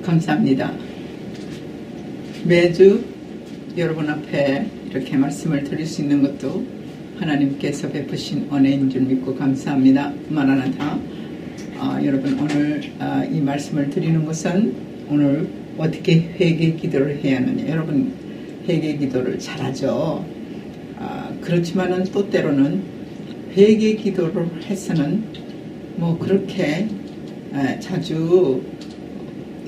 감사합니다. 매주 여러분 앞에 이렇게 말씀을 드릴 수 있는 것도 하나님께서 베푸신 은혜인 줄 믿고 감사합니다. 마라나타. 여러분 오늘 이 말씀을 드리는 것은 오늘 어떻게 회개 기도를 해야 하느냐. 여러분 회개 기도를 잘하죠. 그렇지만은 또 때로는 회개 기도를 해서는 뭐 그렇게 자주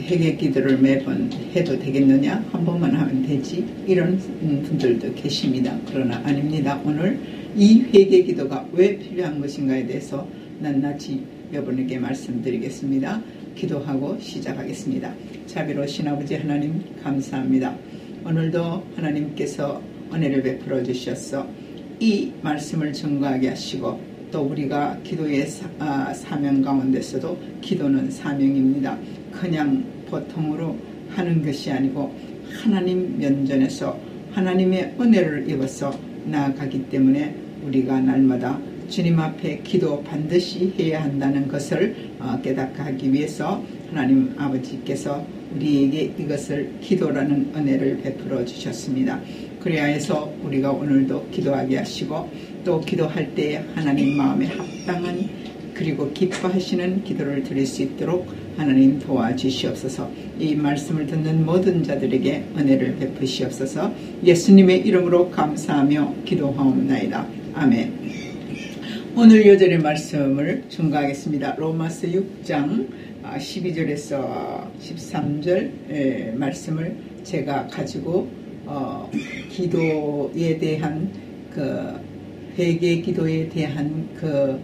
회개 기도를 매번 해도 되겠느냐? 한 번만 하면 되지? 이런 분들도 계십니다. 그러나 아닙니다. 오늘 이 회개 기도가 왜 필요한 것인가에 대해서 낱낱이 여러분에게 말씀드리겠습니다. 기도하고 시작하겠습니다. 자비로우신 아버지 하나님 감사합니다. 오늘도 하나님께서 은혜를 베풀어 주셔서 이 말씀을 증거하게 하시고 또 우리가 기도의 사명 가운데서도 기도는 사명입니다. 그냥 보통으로 하는 것이 아니고 하나님 면전에서 하나님의 은혜를 입어서 나아가기 때문에 우리가 날마다 주님 앞에 기도 반드시 해야 한다는 것을 깨닫게 하기 위해서 하나님 아버지께서 우리에게 이것을 기도라는 은혜를 베풀어 주셨습니다. 그래야 해서 우리가 오늘도 기도하게 하시고 또 기도할 때 하나님 마음에 합당한 그리고 기뻐하시는 기도를 드릴 수 있도록 하나님 도와주시옵소서. 이 말씀을 듣는 모든 자들에게 은혜를 베푸시옵소서. 예수님의 이름으로 감사하며 기도하옵나이다. 아멘. 오늘 요절의 말씀을 증거하겠습니다. 로마서 6장 12절에서 13절 말씀을 제가 가지고 기도에 대한 그 회개 기도에 대한 그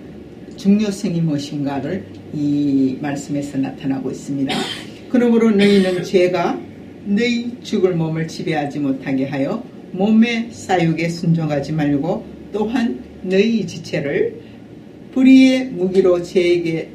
중요성이 무엇인가를 이 말씀에서 나타나고 있습니다. 그러므로 너희는 죄가 너희 죽을 몸을 지배하지 못하게 하여 몸의 사육에 순종하지 말고 또한 너희 지체를 불의의 무기로 죄에게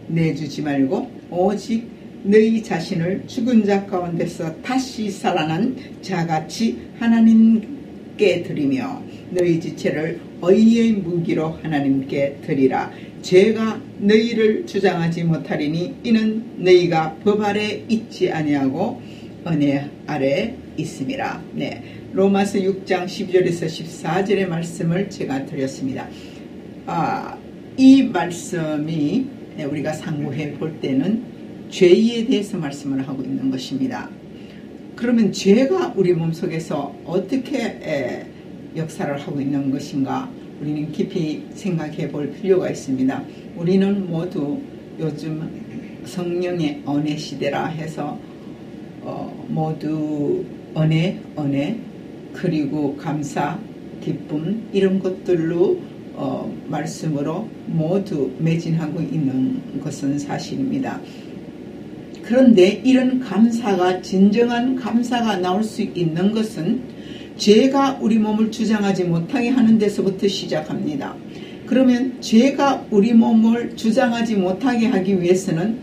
내주지 말고 오직 너희 자신을 죽은 자 가운데서 다시 살아난 자같이 하나님께 드리며 너희 지체를 의의 무기로 하나님께 드리라. 죄가 너희를 주장하지 못하리니 이는 너희가 법 아래 있지 아니하고 은혜 아래 있음이라. 네, 로마서 6장 12절에서 14절의 말씀을 제가 드렸습니다. 이 말씀이 우리가 상고해 볼 때는 죄에 대해서 말씀을 하고 있는 것입니다. 그러면 죄가 우리 몸속에서 어떻게 역사를 하고 있는 것인가 우리는 깊이 생각해 볼 필요가 있습니다. 우리는 모두 요즘 성령의 은혜 시대라 해서 모두 은혜 그리고 감사 기쁨 이런 것들로 말씀으로 모두 매진하고 있는 것은 사실입니다. 그런데 이런 감사가 진정한 감사가 나올 수 있는 것은 죄가 우리 몸을 주장하지 못하게 하는 데서부터 시작합니다. 그러면 죄가 우리 몸을 주장하지 못하게 하기 위해서는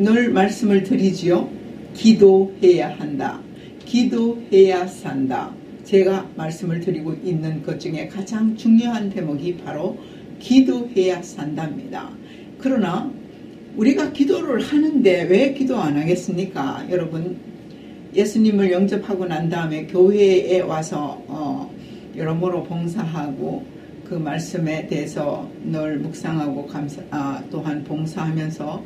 늘 말씀을 드리지요. 기도해야 한다. 기도해야 산다. 제가 말씀을 드리고 있는 것 중에 가장 중요한 대목이 바로 기도해야 산답니다. 그러나 우리가 기도를 하는데 왜 기도 안 하겠습니까? 여러분 예수님을 영접하고 난 다음에 교회에 와서 여러모로 봉사하고 그 말씀에 대해서 늘 묵상하고 또한 봉사하면서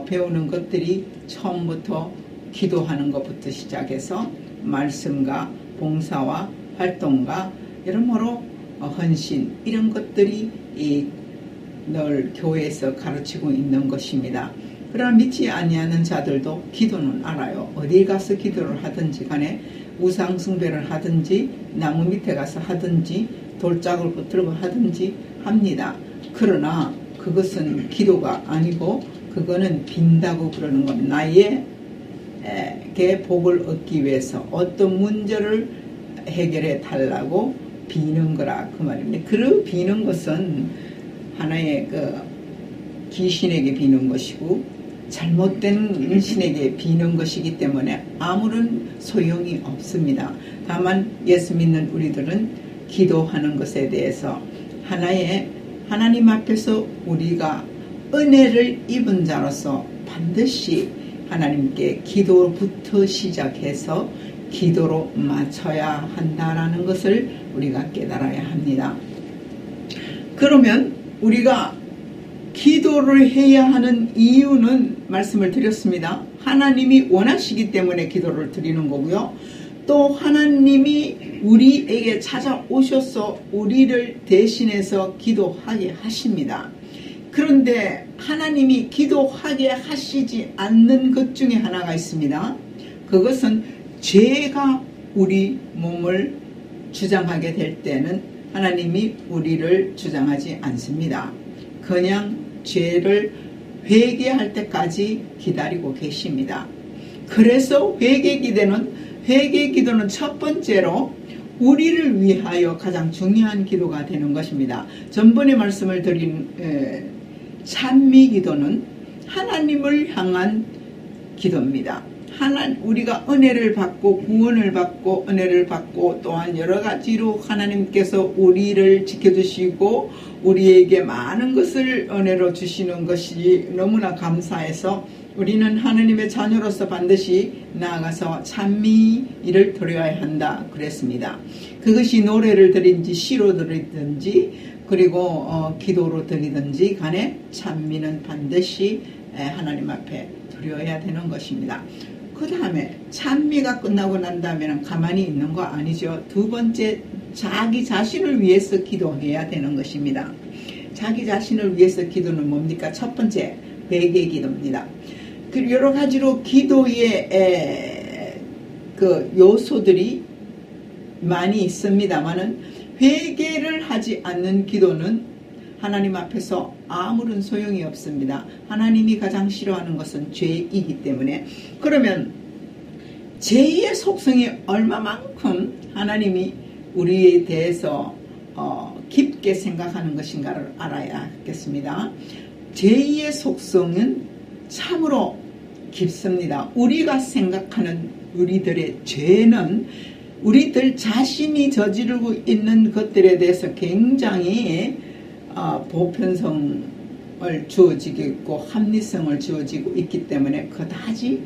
배우는 것들이 처음부터 기도하는 것부터 시작해서 말씀과 봉사와 활동과 여러모로 헌신 이런 것들이 늘 교회에서 가르치고 있는 것입니다. 그러나 믿지 아니하는 자들도 기도는 알아요. 어디 가서 기도를 하든지 간에 우상 숭배를 하든지 나무 밑에 가서 하든지 돌짝을 붙들고 하든지 합니다. 그러나 그것은 기도가 아니고 그거는 빈다고 그러는 겁니다. 나에게 복을 얻기 위해서 어떤 문제를 해결해 달라고 비는 거라 그 말입니다. 그 비는 것은 하나의 귀신에게 비는 것이고 잘못된 신에게 비는 것이기 때문에 아무런 소용이 없습니다. 다만 예수 믿는 우리들은 기도하는 것에 대해서 하나님 앞에서 우리가 은혜를 입은 자로서 반드시 하나님께 기도부터 시작해서 기도로 맞춰야 한다라는 것을 우리가 깨달아야 합니다. 그러면 우리가 기도를 해야 하는 이유는 말씀을 드렸습니다. 하나님이 원하시기 때문에 기도를 드리는 거고요. 또 하나님이 우리에게 찾아오셔서 우리를 대신해서 기도하게 하십니다. 그런데 하나님이 기도하게 하시지 않는 것 중에 하나가 있습니다. 그것은 죄가 우리 몸을 주장하게 될 때는 하나님이 우리를 주장하지 않습니다. 그냥 죄를 회개할 때까지 기다리고 계십니다. 그래서 회개 기도는 첫 번째로 우리를 위하여 가장 중요한 기도가 되는 것입니다. 전번에 말씀을 드린 찬미 기도는 하나님을 향한 기도입니다. 우리가 은혜를 받고 구원을 받고 은혜를 받고 또한 여러 가지로 하나님께서 우리를 지켜주시고 우리에게 많은 것을 은혜로 주시는 것이 너무나 감사해서 우리는 하나님의 자녀로서 반드시 나아가서 찬미를 드려야 한다 그랬습니다. 그것이 노래를 드리든지 시로 드리든지 그리고 기도로 드리든지 간에 찬미는 반드시 하나님 앞에 드려야 되는 것입니다. 그 다음에 찬미가 끝나고 난 다음에는 가만히 있는 거 아니죠. 두 번째, 자기 자신을 위해서 기도해야 되는 것입니다. 자기 자신을 위해서 기도는 뭡니까? 첫 번째, 회개 기도입니다. 그 여러 가지로 기도의 그 요소들이 많이 있습니다만은 회개를 하지 않는 기도는 하나님 앞에서 아무런 소용이 없습니다. 하나님이 가장 싫어하는 것은 죄이기 때문에. 그러면 죄의 속성이 얼마만큼 하나님이 우리에 대해서 깊게 생각하는 것인가를 알아야겠습니다. 죄의 속성은 참으로 깊습니다. 우리가 생각하는 우리들의 죄는 우리들 자신이 저지르고 있는 것들에 대해서 굉장히 보편성을 주어지고 있고 합리성을 주어지고 있기 때문에 그다지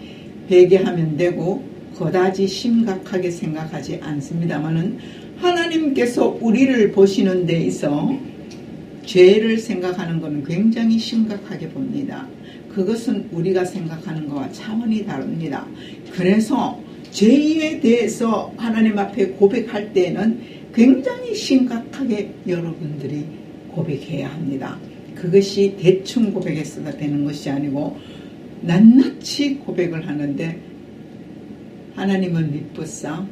회개하면 되고 그다지 심각하게 생각하지 않습니다만은 하나님께서 우리를 보시는 데 있어 죄를 생각하는 것은 굉장히 심각하게 봅니다. 그것은 우리가 생각하는 것과 차원이 다릅니다. 그래서 죄에 대해서 하나님 앞에 고백할 때는 굉장히 심각하게 여러분들이 고백해야 합니다. 그것이 대충 고백해서가 되는 것이 아니고 낱낱이 고백을 하는데 하나님은 미쁘사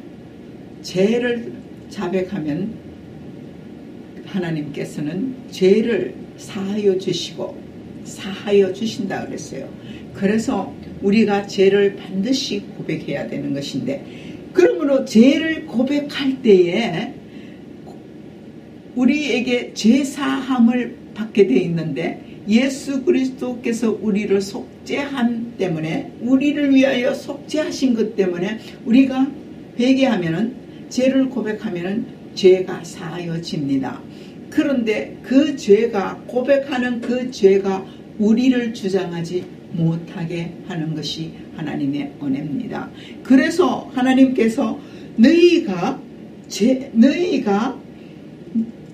죄를 자백하면 하나님께서는 죄를 사하여 주시고 사하여 주신다 그랬어요. 그래서 우리가 죄를 반드시 고백해야 되는 것인데 그러므로 죄를 고백할 때에 우리에게 죄사함을 받게 되어 있는데 예수 그리스도께서 우리를 속죄한 때문에 우리를 위하여 속죄하신 것 때문에 우리가 회개하면은 죄를 고백하면은 죄가 사하여집니다. 그런데 그 죄가 고백하는 그 죄가 우리를 주장하지 못하게 하는 것이 하나님의 은혜입니다. 그래서 하나님께서 너희가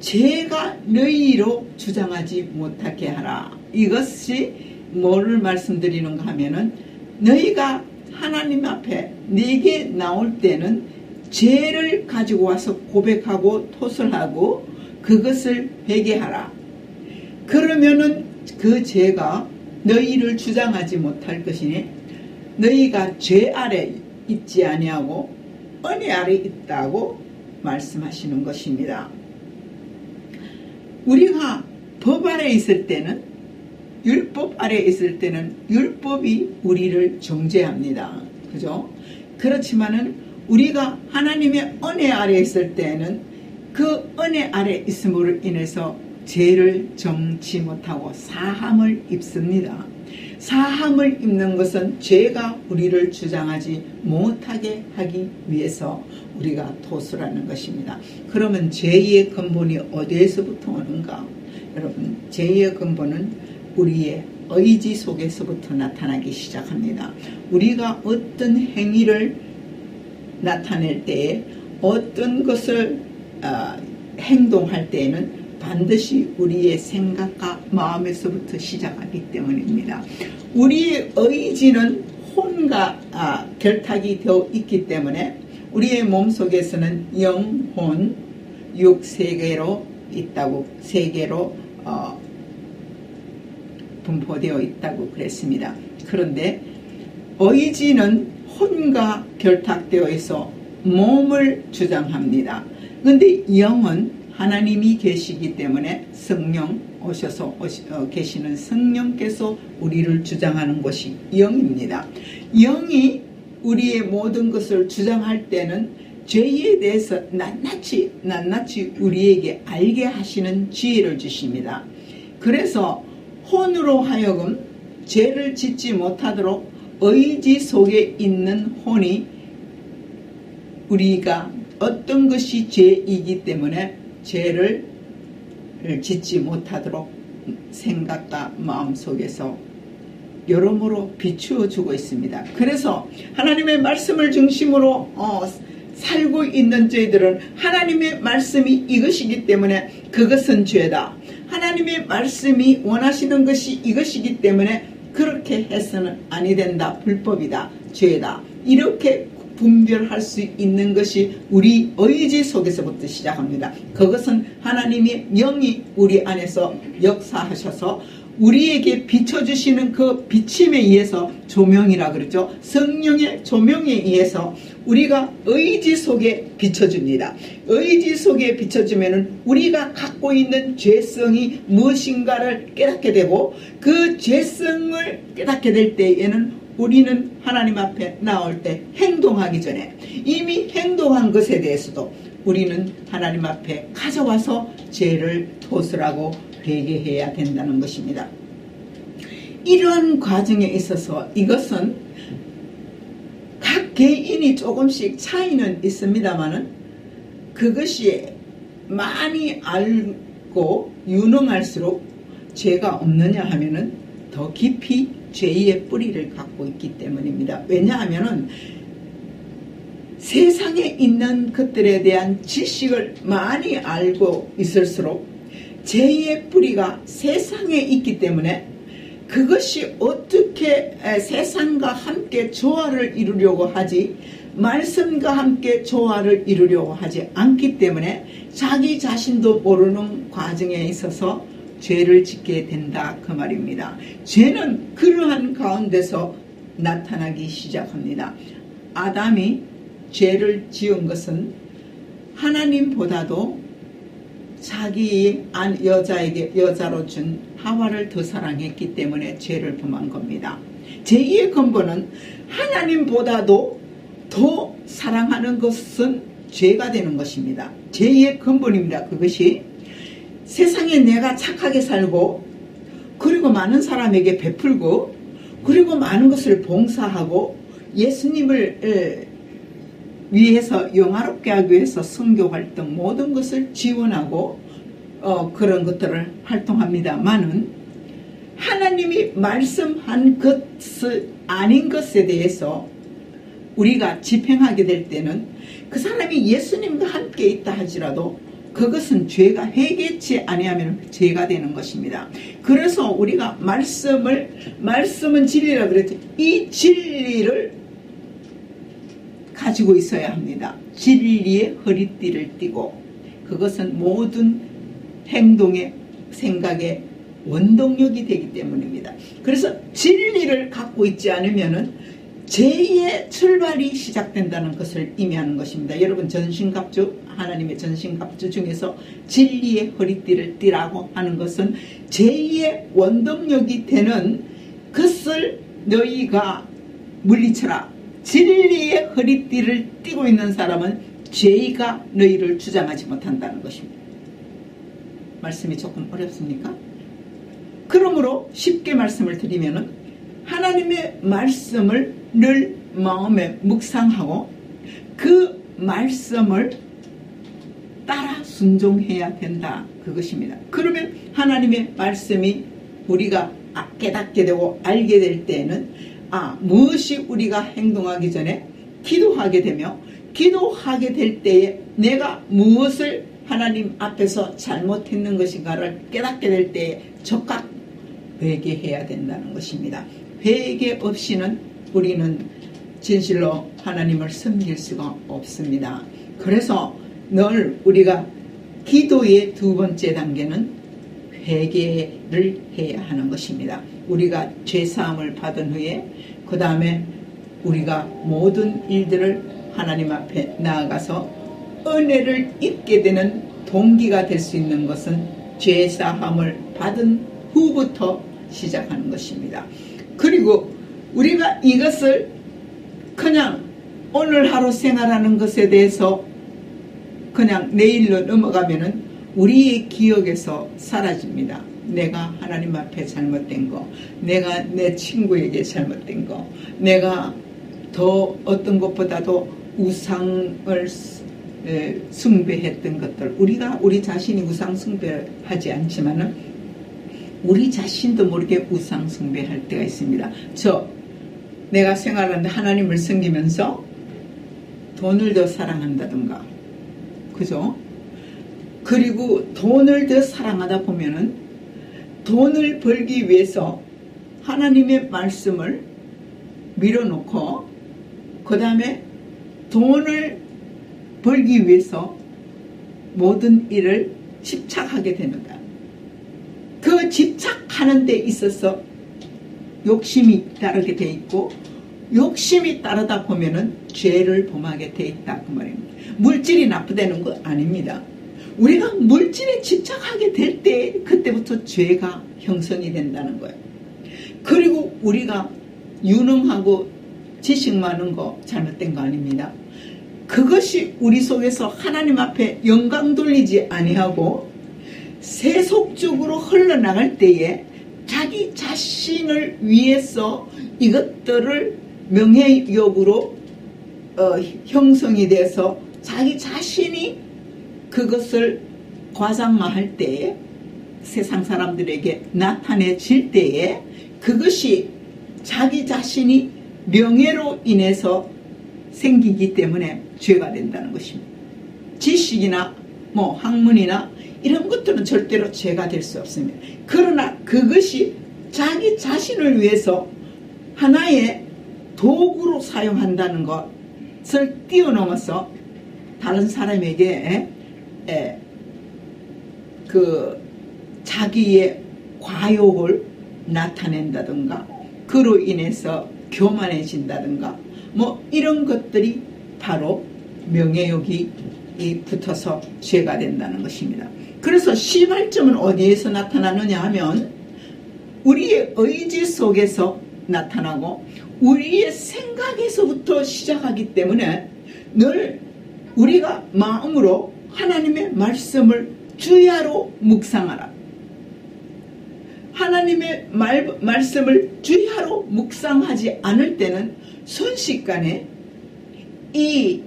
죄가 너희로 주장하지 못하게 하라. 이것이 뭐를 말씀드리는가 하면은 너희가 하나님 앞에 네게 나올 때는 죄를 가지고 와서 고백하고 토설하고 그것을 회개하라. 그러면은 그 죄가 너희를 주장하지 못할 것이니 너희가 죄 아래 있지 아니하고 은혜 아래 있다고 말씀하시는 것입니다. 우리가 법 아래 있을 때는 율법 아래 있을 때는 율법이 우리를 정죄합니다. 그죠? 그렇지만은 우리가 하나님의 은혜 아래 있을 때는 그 은혜 아래 있음으로 인해서 죄를 정치 못하고 사함을 입습니다. 사함을 입는 것은 죄가 우리를 주장하지 못하게 하기 위해서 우리가 토설하는 것입니다. 그러면 죄의 근본이 어디에서부터 오는가? 여러분, 죄의 근본은 우리의 의지 속에서부터 나타나기 시작합니다. 우리가 어떤 행위를 나타낼 때에 어떤 것을 행동할 때에는 반드시 우리의 생각과 마음에서부터 시작하기 때문입니다. 우리의 의지는 혼과 결탁이 되어 있기 때문에 우리의 몸속에서는 영, 혼, 육 세계로 있다고, 세계로 분포되어 있다고 그랬습니다. 그런데 의지는 혼과 결탁되어 있어 몸을 주장합니다. 그런데 영은 하나님이 계시기 때문에 성령 오셔서 계시는 성령께서 우리를 주장하는 것이 영입니다. 영이 우리의 모든 것을 주장할 때는 죄에 대해서 낱낱이 우리에게 알게 하시는 지혜를 주십니다. 그래서 혼으로 하여금 죄를 짓지 못하도록 의지 속에 있는 혼이 우리가 어떤 것이 죄이기 때문에 죄를 짓지 못하도록 생각과 마음 속에서 여러모로 비추어 주고 있습니다. 그래서 하나님의 말씀을 중심으로 살고 있는 저희들은 하나님의 말씀이 이것이기 때문에 그것은 죄다. 하나님의 말씀이 원하시는 것이 이것이기 때문에 그렇게 해서는 아니 된다. 불법이다. 죄다. 이렇게 분별할 수 있는 것이 우리 의지 속에서부터 시작합니다. 그것은 하나님의 영이 우리 안에서 역사하셔서 우리에게 비춰주시는 그 비침에 의해서 조명이라 그러죠. 성령의 조명에 의해서 우리가 의지 속에 비춰줍니다. 의지 속에 비춰주면 우리가 갖고 있는 죄성이 무엇인가를 깨닫게 되고 그 죄성을 깨닫게 될 때에는 우리는 하나님 앞에 나올 때 행동하기 전에 이미 행동한 것에 대해서도 우리는 하나님 앞에 가져와서 죄를 도설하고 회개해야 된다는 것입니다. 이러한 과정에 있어서 이것은 각 개인이 조금씩 차이는 있습니다만은 그것이 많이 알고 유능할수록 죄가 없느냐 하면은 더 깊이 죄의 뿌리를 갖고 있기 때문입니다. 왜냐하면은 세상에 있는 것들에 대한 지식을 많이 알고 있을수록 죄의 뿌리가 세상에 있기 때문에 그것이 어떻게 세상과 함께 조화를 이루려고 하지 말씀과 함께 조화를 이루려고 하지 않기 때문에 자기 자신도 모르는 과정에 있어서 죄를 짓게 된다 그 말입니다. 죄는 그러한 가운데서 나타나기 시작합니다. 아담이 죄를 지은 것은 하나님보다도 자기 여자로 준 하와를 더 사랑했기 때문에 죄를 범한 겁니다. 죄의 근본은 하나님보다도 더 사랑하는 것은 죄가 되는 것입니다. 죄의 근본입니다. 그것이 세상에 내가 착하게 살고 그리고 많은 사람에게 베풀고 그리고 많은 것을 봉사하고 예수님을 위해서 영화롭게 하기 위해서 선교 활동 모든 것을 지원하고 그런 것들을 활동합니다만은 하나님이 말씀한 것이 아닌 것에 대해서 우리가 집행하게 될 때는 그 사람이 예수님과 함께 있다 할지라도 그것은 죄가 회개치 아니하면 죄가 되는 것입니다. 그래서 우리가 말씀은 진리라 그랬죠. 이 진리를 가지고 있어야 합니다. 진리의 허리띠를 띠고 그것은 모든 행동의 생각의 원동력이 되기 때문입니다. 그래서 진리를 갖고 있지 않으면은 죄의 출발이 시작된다는 것을 의미하는 것입니다. 여러분 전신갑주 하나님의 전신갑주 중에서 진리의 허리띠를 띠라고 하는 것은 죄의 원동력이 되는 것을 너희가 물리쳐라. 진리의 허리띠를 띠고 있는 사람은 죄가 너희를 주장하지 못한다는 것입니다. 말씀이 조금 어렵습니까? 그러므로 쉽게 말씀을 드리면은 하나님의 말씀을 늘 마음에 묵상하고 그 말씀을 따라 순종해야 된다. 그것입니다. 그러면 하나님의 말씀이 우리가 깨닫게 되고 알게 될 때에는 무엇이 우리가 행동하기 전에 기도하게 되며 기도하게 될 때에 내가 무엇을 하나님 앞에서 잘못했는 것인가를 깨닫게 될 때에 즉각 회개해야 된다는 것입니다. 회개 없이는 우리는 진실로 하나님을 섬길 수가 없습니다. 그래서 늘 우리가 기도의 두 번째 단계는 회개를 해야 하는 것입니다. 우리가 죄사함을 받은 후에 그 다음에 우리가 모든 일들을 하나님 앞에 나아가서 은혜를 입게 되는 동기가 될 수 있는 것은 죄사함을 받은 후부터 시작하는 것입니다. 그리고 우리가 이것을 그냥 오늘 하루 생활하는 것에 대해서 그냥 내일로 넘어가면은 우리의 기억에서 사라집니다. 내가 하나님 앞에 잘못된 거, 내가 내 친구에게 잘못된 거, 내가 더 어떤 것보다도 우상을 숭배했던 것들, 우리가 우리 자신이 우상 숭배하지 않지만은 우리 자신도 모르게 우상 숭배할 때가 있습니다. 내가 생활하는데 하나님을 섬기면서 돈을 더 사랑한다든가, 그죠? 그리고 돈을 더 사랑하다 보면은 돈을 벌기 위해서 하나님의 말씀을 밀어놓고 그 다음에 돈을 벌기 위해서 모든 일을 집착하게 되는가. 그 집착하는 데 있어서 욕심이 따르게 돼 있고 욕심이 따르다 보면은 죄를 범하게 돼 있다 그 말입니다. 물질이 나쁘다는 거 아닙니다. 우리가 물질에 집착하게 될 때 그때부터 죄가 형성이 된다는 거예요. 그리고 우리가 유능하고 지식 많은 거 잘못된 거 아닙니다. 그것이 우리 속에서 하나님 앞에 영광 돌리지 아니하고 세속적으로 흘러나갈 때에 자기 자신을 위해서 이것들을 명예욕으로 형성이 돼서 자기 자신이 그것을 과장화할 때에 세상 사람들에게 나타내질 때에 그것이 자기 자신이 명예로 인해서 생기기 때문에 죄가 된다는 것입니다. 지식이나 학문이나 이런 것들은 절대로 죄가 될 수 없습니다. 그러나 그것이 자기 자신을 위해서 하나의 도구로 사용한다는 것을 뛰어넘어서 다른 사람에게 그 자기의 과욕을 나타낸다든가 그로 인해서 교만해진다든가 이런 것들이 바로 명예욕이 붙어서 죄가 된다는 것입니다. 그래서 시발점은 어디에서 나타나느냐 하면 우리의 의지 속에서 나타나고 우리의 생각에서부터 시작하기 때문에 늘 우리가 마음으로 하나님의 말씀을 주야로 묵상하라. 하나님의 말씀을 주야로 묵상하지 않을 때는 순식간에 이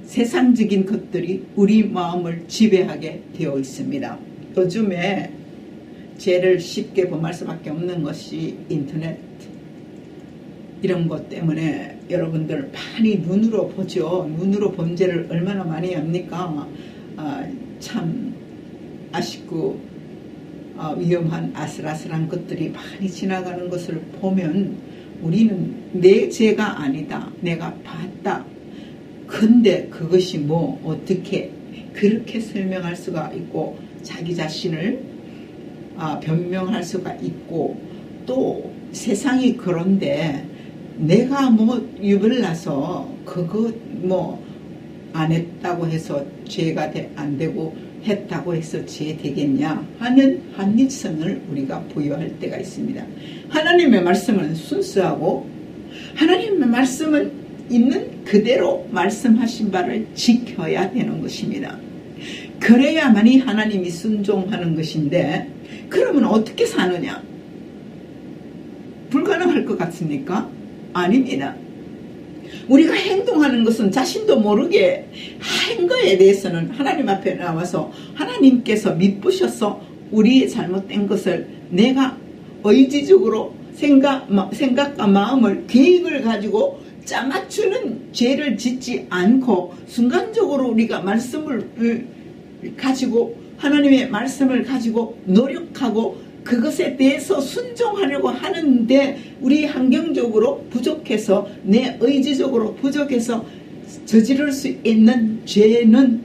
세상적인 것들이 우리 마음을 지배하게 되어 있습니다. 요즘에 죄를 쉽게 범할 수밖에 없는 것이 인터넷 이런 것 때문에 여러분들 많이 눈으로 보죠. 눈으로 본 죄를 얼마나 많이 합니까? 참 아쉽고 위험한 아슬아슬한 것들이 많이 지나가는 것을 보면 우리는 내 죄가 아니다. 내가 봤다. 근데 그것이 어떻게 그렇게 설명할 수가 있고 자기 자신을 변명할 수가 있고 또 세상이 그런데 내가 유별나서 그거 안 했다고 해서 죄가 안 되고 했다고 해서 죄 되겠냐 하는 합리성을 우리가 부여할 때가 있습니다. 하나님의 말씀은 순수하고 하나님의 말씀은 있는 그대로 말씀하신 바를 지켜야 되는 것입니다. 그래야만이 하나님이 순종하는 것인데 그러면 어떻게 사느냐? 불가능할 것 같습니까? 아닙니다. 우리가 행동하는 것은 자신도 모르게 한 거에 대해서는 하나님 앞에 나와서 하나님께서 미쁘셔서 우리의 잘못된 것을 내가 의지적으로 생각과 마음을 계획을 가지고 짜맞추는 죄를 짓지 않고 순간적으로 우리가 말씀을 가지고 하나님의 말씀을 가지고 노력하고 그것에 대해서 순종하려고 하는데 우리 환경적으로 부족해서 내 의지적으로 부족해서 저지를 수 있는 죄는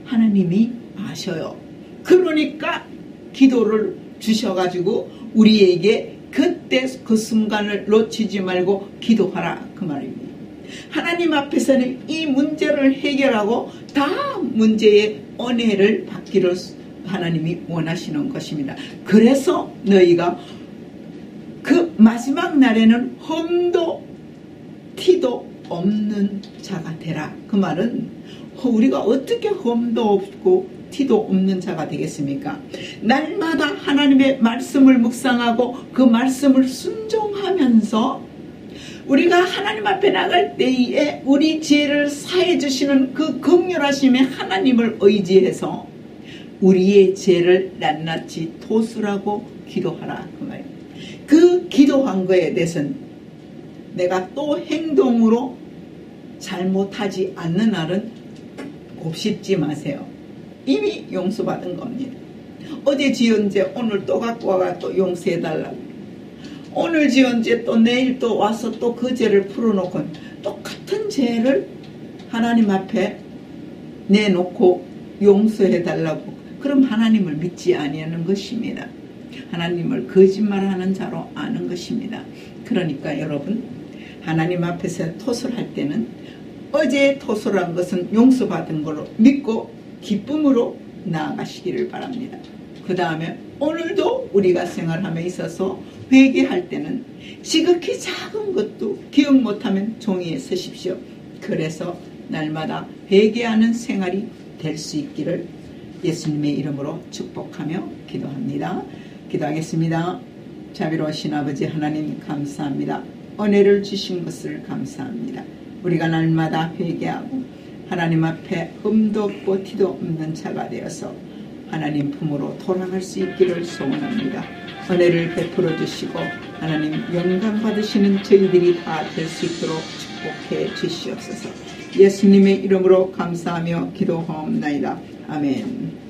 하나님이 아셔요. 그러니까 기도를 주셔가지고 우리에게 그때 그 순간을 놓치지 말고 기도하라 그 말입니다. 하나님 앞에서는 이 문제를 해결하고 다 문제의 은혜를 받기를 하나님이 원하시는 것입니다. 그래서 너희가 그 마지막 날에는 흠도 티도 없는 자가 되라. 그 말은 우리가 어떻게 흠도 없고 티도 없는 자가 되겠습니까? 날마다 하나님의 말씀을 묵상하고 그 말씀을 순종하면서 우리가 하나님 앞에 나갈 때에 우리 죄를 사해 주시는 그 긍휼하심의 하나님을 의지해서 우리의 죄를 낱낱이 토술하고 기도하라 그 말입니다. 그 기도한 거에 대해서는 내가 또 행동으로 잘못하지 않는 날은 곱씹지 마세요. 이미 용서받은 겁니다. 어제 지은 죄 오늘 또 갖고 와가 또 용서해달라고. 오늘 지은 죄 또 내일 또 와서 또 그 죄를 풀어놓고 똑같은 죄를 하나님 앞에 내놓고 용서해달라고. 그럼 하나님을 믿지 아니하는 것입니다. 하나님을 거짓말하는 자로 아는 것입니다. 그러니까 여러분 하나님 앞에서 토설할 때는 어제 토설한 것은 용서받은 걸로 믿고 기쁨으로 나아가시기를 바랍니다. 그 다음에 오늘도 우리가 생활함에 있어서 회개할 때는 지극히 작은 것도 기억 못하면 종이에 쓰십시오. 그래서 날마다 회개하는 생활이 될 수 있기를 예수님의 이름으로 축복하며 기도합니다. 기도하겠습니다. 자비로우신 아버지 하나님 감사합니다. 은혜를 주신 것을 감사합니다. 우리가 날마다 회개하고 하나님 앞에 흠도 없고 티도 없는 자가 되어서 하나님 품으로 돌아갈 수 있기를 소원합니다. 은혜를 베풀어 주시고 하나님 영광 받으시는 저희들이 다 될 수 있도록 축복해 주시옵소서. 예수님의 이름으로 감사하며 기도하옵나이다. 아멘.